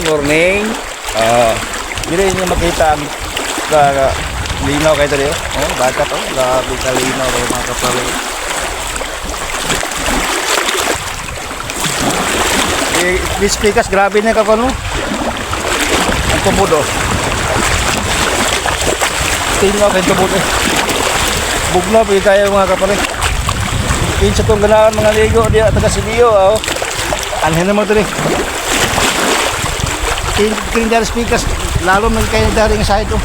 morning. Dili niyo makita ang linaw kayo dali. Oh, dagat oh, grabe ka linaw mga kapal. This pikas grabe na kapal no. Ang tubod oh. Tingnan kayo tubod eh. Bugno pa tayo mga kapal. Pinsa tong ganahan mga ligo diya taga Sibiyo oh. Anhin naman dali. King dari speakers lalo man kayo dari nga side oh.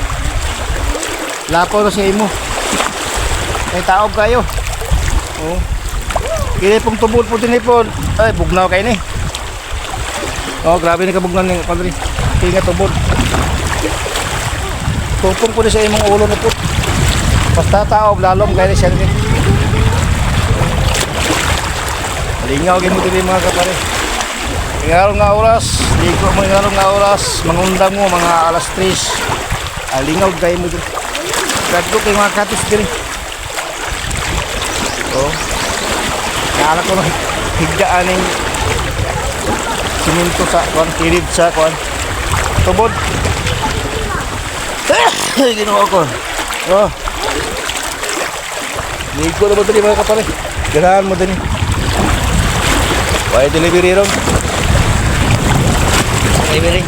Lapo na sa imo. May taob kayo. Oh. Kini pong tubod po tinipon. Ay bugnaw kayo ni. Oh grabe ni kabugnaw ni padre. Kinga tubod. Tupong po sa imong ulo na po. Basta taob lalom kayo ni siya. Lingaw kayo mo dili mga kapare. Ingalong nga oras, ligo mo ingalong nga oras, mangundang mo mga alas 3. Lingaw kayo mo dili. Kadto kay mga katis diri. Oh. Kala ko higdaan ning siminto sa kon, kilid sa kon. Tubod. Ginawa ko. Oh. Ligo na mo diri mga kapare. Ganahan mo diri. Why delivery ron? Delivery.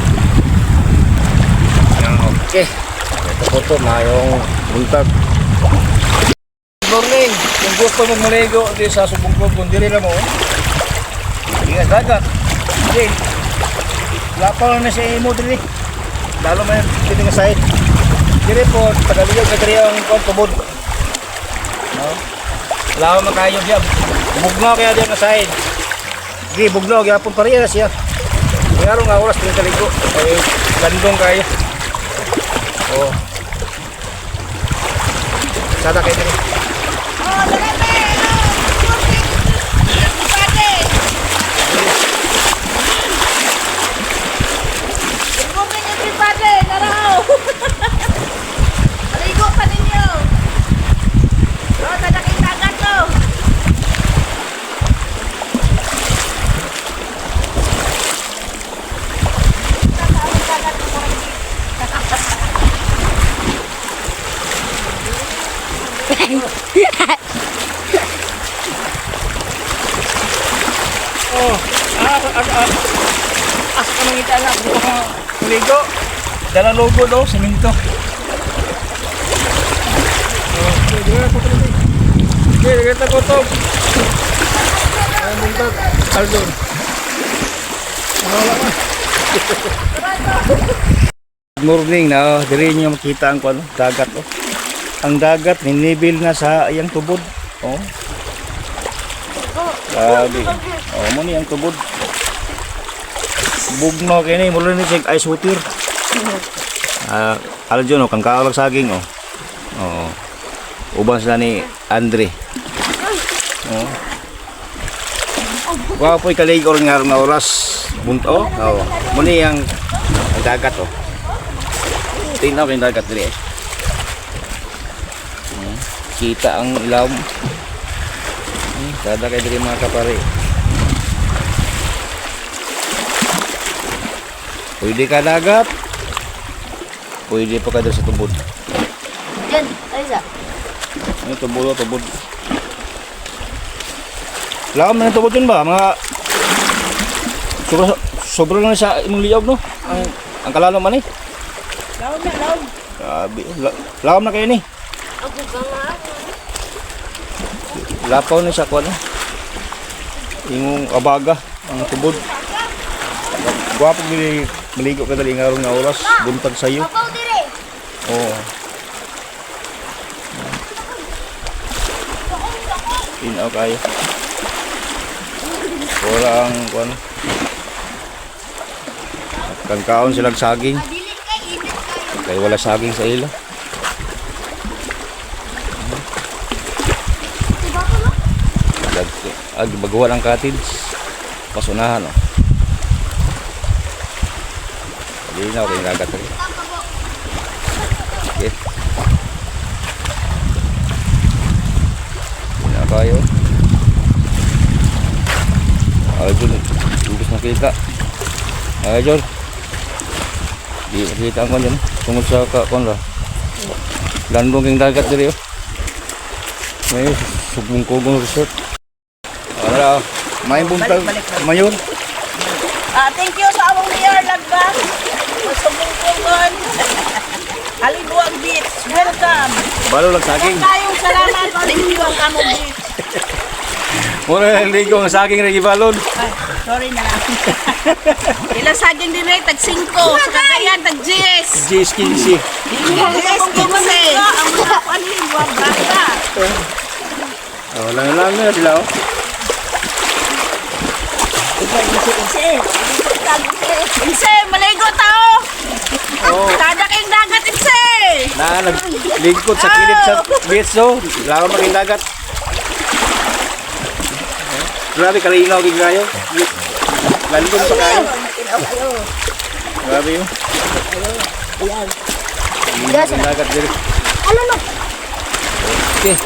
Okay. Ito po ito, mayong buntag. Good morning. Kung gusto mong maligo di sa Subong kung dili na mo. Ingat dagat. Okay. Lapaw na siya imo dili. Lalo man dili nga side. Dili po, tagaligaw ka diri ang tubod. No? Lawa makayo siya. Bugnaw kaya diyan nga side. Gi bugnaw gyapon pareha siya. Mayroong nga oras din kaligo. Ay gandong kayo. Oh. Sada kayo dito. Oh, dalape. Good morning everybody. Naraw. Maligo pa ninyo. Oh, tadaking dagat to. Oh, asa ka mangita na kuligo. Dala logo do, siminto. Oh, dire kita kotob. Ay muntag aldon. Wala. Good morning na, dire niyo makita ang dagat oh. Ang dagat ninibil na sa iyang tubod. Oh. Grabe. Oh, mo ni ang tubod. Bugno kini mulo ni sig ice water. Aljon kang kaolag saging oh. Oh. Uban sila ni Andre. Oh. Wa poy kaligor nga oras bunto. Oh. Mo ni ang dagat oh. Tingnan kay dagat diri. Kita ang ilaw. Sada kayo diri mga kapare. Pwede ka dagat. Pwede pa ka sa tubod. Yan, Aiza. Ano tubod, tubod. Laom na tubod yun ba? Mga sobra lang sa imong liyab no? Ang kalalo man eh. Laom na, laom. Grabe. Laom na kayo ni. Ako ka nga. Lapaw na siya ko ano. Ingong abaga ang tubod. Guwapo gini maligo ka dali nga oras buntag sayo. Apaw dire. Oo. Inaw kayo. Wala ang kuan. Kangkaon silang saging. Madilit kay init kayo. Kaya wala saging sa ilo. Bagawa ng cottage. Pasunahan oh. Linaw kay dagat rin. Okay. Linaw kayo. Ayun, lubos na kita. Ayun. Di makita ko dyan. Tungod sa kakon ra. Landong yung dagat diri oh. May subong kogong resort. Ara, may buntag mayon. Thank you sa among mayor Lagbang. Masubong-subong. Halibuang Beach. Welcome. Balo lang saging. Kayong salamat. Thank you ang among beach. Muna ligo ang saging ra gibalon. Ay, sorry na lang. Ilang saging din ay tag 5. Sa Cagayan tag 10. Jis 15. Yes, kinse. Ang mga panin, wag bata. Oh, lang na sila oh. Inse, maligo tao. Oh. Kada kayong dagat, Inse. Na naglingkod sa kilid sa beach oh. Lawa maging dagat. Grabe kalinaw gid kayo. Landong pa kayo. Grabe yun. Dagat diri. Ano no? Okay.